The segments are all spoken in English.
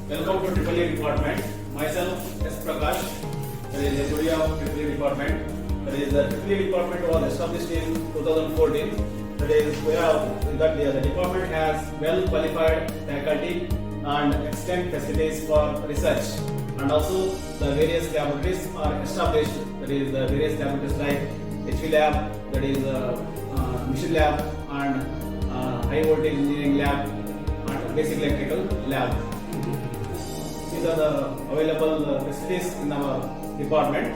Welcome to EEE department. Myself S. Prakash. That is the employee of EEE department. That is the EEE department was established in 2014. That is the department has well qualified faculty and extent facilities for research, and also the various laboratories are established. That is the various laboratories like HV lab, that is mission lab, and high voltage engineering lab, and basic electrical lab. These are the available facilities in our department,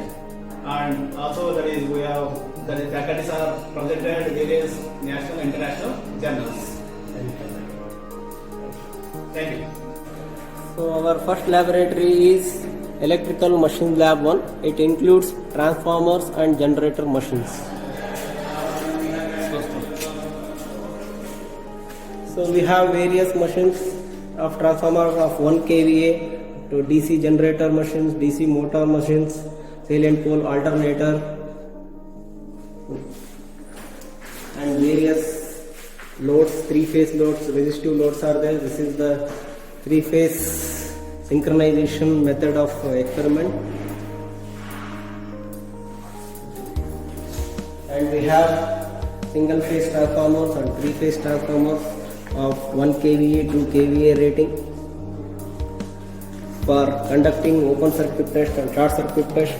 and also that is we have the faculties are presented various national and international journals. Thank you. So our first laboratory is Electrical Machine Lab 1. It includes transformers and generator machines. So we have various machines of transformers of 1 kVA to DC generator machines, DC motor machines, salient pole alternator, and various loads, 3-phase loads, resistive loads are there. This is the 3-phase synchronization method of experiment. And we have single phase transformers and 3-phase transformers of 1 kVA, 2 kVA rating for conducting open circuit test and short circuit test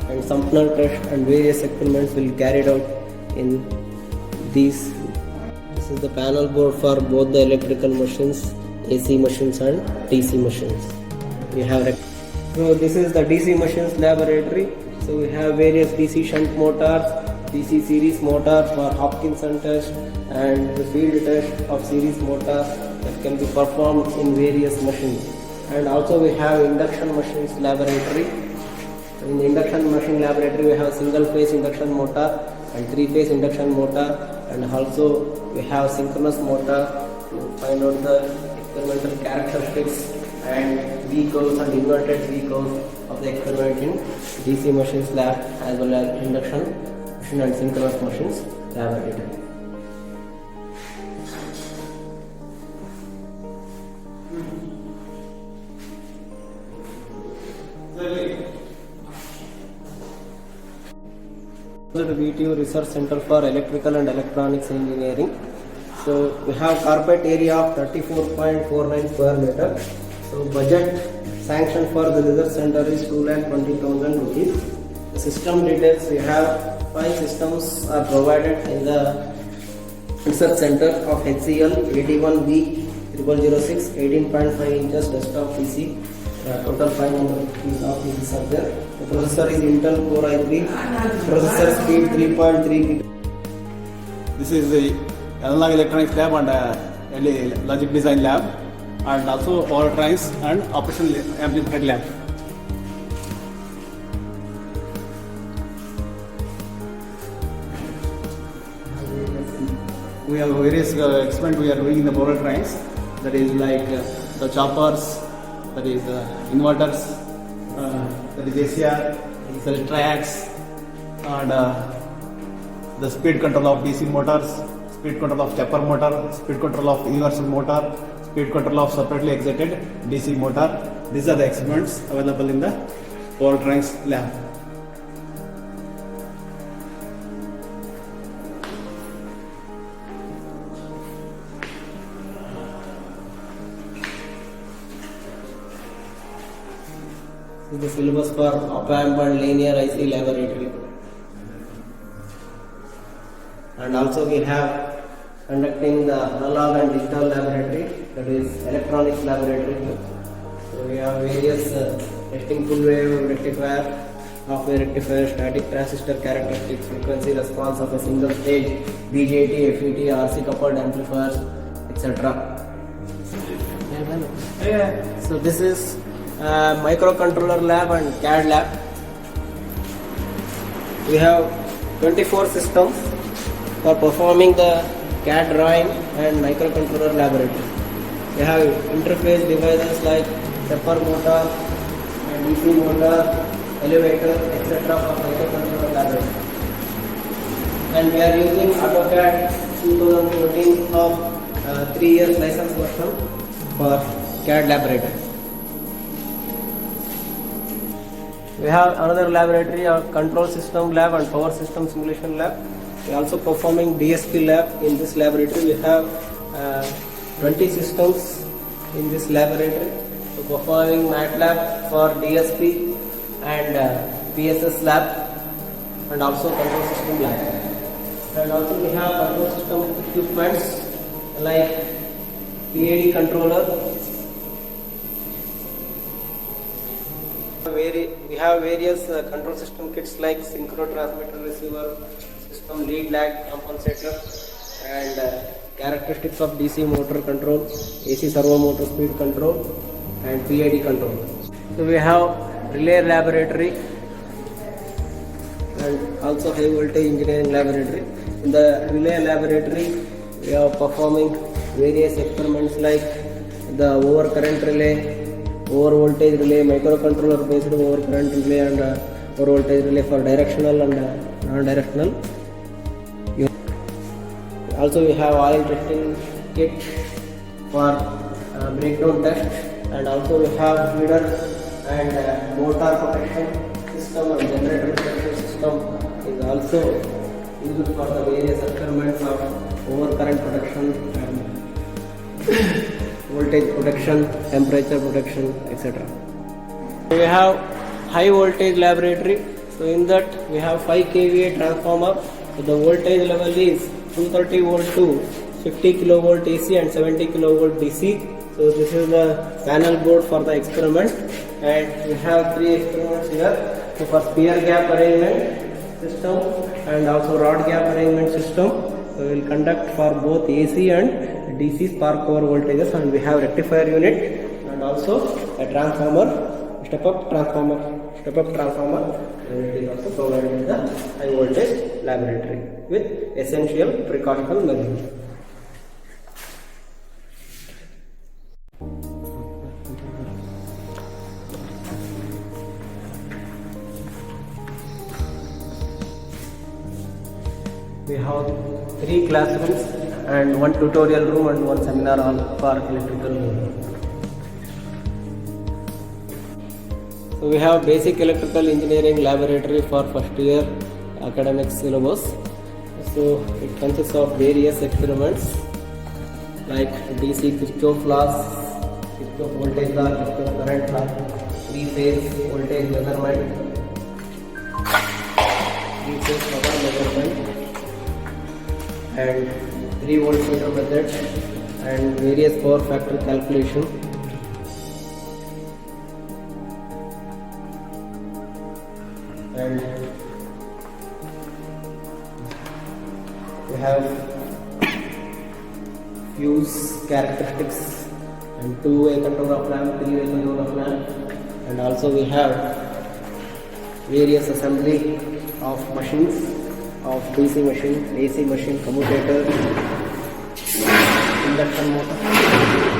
and Sumpner test, and various experiments will be carried out in these. This is the panel board for both the electrical machines, AC machines and DC machines. We have so this is the DC machines laboratory. So we have various DC shunt motors, DC series motor for Hopkinson test, and the field test of series motor that can be performed in various machines. And also we have induction machines laboratory. In the induction machine laboratory we have single phase induction motor and 3-phase induction motor, and also we have synchronous motor to find out the experimental characteristics and V curves and inverted V curves of the experiment in DC machines lab, as well as induction machine and synchronous machines laboratory. The VTU Research Center for Electrical and Electronics Engineering. So we have carpet area of 34.49 square meter. So budget sanction for the research center is 2,20,000 rupees. The system details, we have 5 systems are provided in the research center of HCL 81B0006, 18.5 inches desktop PC. Total 500 pieces of PCs are there. The processor is Intel Core i3. Processor speed 3.3 GHz. This is the analog electronics lab and logic design lab, and also power trains and operational amplifier lab. We have various experiments we are doing in the power trains. That is like the choppers, that is inverters, that is ACR, cell tracks, and the speed control of DC motors, speed control of stepper motor, speed control of universal motor, speed control of separately excited DC motor. These are the experiments available in the power trains lab. This is the syllabus for op-amp and linear IC laboratory. And also we have conducting the analog and digital laboratory, that is electronics laboratory. So we have various testing full wave rectifier, half wave rectifier, static transistor characteristics, frequency response of a single stage, BJT, FET, RC coupled amplifiers, etc. So this is microcontroller lab and CAD lab. We have 24 systems for performing the CAD drawing and microcontroller laboratory. We have interface devices like stepper motor and DC motor, elevator, etc. for microcontroller laboratory. And we are using AutoCAD 2014 of 3 years license version for CAD laboratory. We have another laboratory, a control system lab and power system simulation lab. We are also performing DSP lab in this laboratory. We have 20 systems in this laboratory. So performing MATLAB for DSP and PSS lab and also control system lab. And also we have control system equipments like PID controller. We have various control system kits like synchro transmitter receiver system, lead lag compensator, and characteristics of DC motor control, AC servo motor speed control, and PID control. So we have relay laboratory and also high voltage engineering laboratory. In the relay laboratory, we are performing various experiments like the overcurrent relay, over voltage relay, microcontroller based over current relay, and over voltage relay for directional and non-directional. Also we have oil testing kit for breakdown test, and also we have feeder and motor protection system and generator protection system is also used for the various experiments of overcurrent protection and voltage protection, temperature protection, etc. We have high voltage laboratory. So in that we have 5 kVA transformer. So the voltage level is 230 volt to 50 kilovolt AC and 70 kilovolt DC. So this is the panel board for the experiment, and we have 3 experiments here. So for spear gap arrangement system and also rod gap arrangement system, so we will conduct for both AC and DC spark over voltages, and we have rectifier unit and also a transformer, step up transformer unit is also provided in the high voltage laboratory with essential precautional measures. We have 3 classrooms and 1 tutorial room and 1 seminar hall for electrical engineering. So we have basic electrical engineering laboratory for first year academic syllabus. So it consists of various experiments like DC Kirchhoff laws, Kirchhoff voltage law, Kirchhoff current law, 3-phase voltage measurement, 3-phase power measurement, and 3 voltmeter method and various power factor calculation. And we have fuse characteristics and 2-way control of lamp, 3-way control of lamp, and also we have various assembly of machines, of DC machine, AC machine, commutator, induction motor.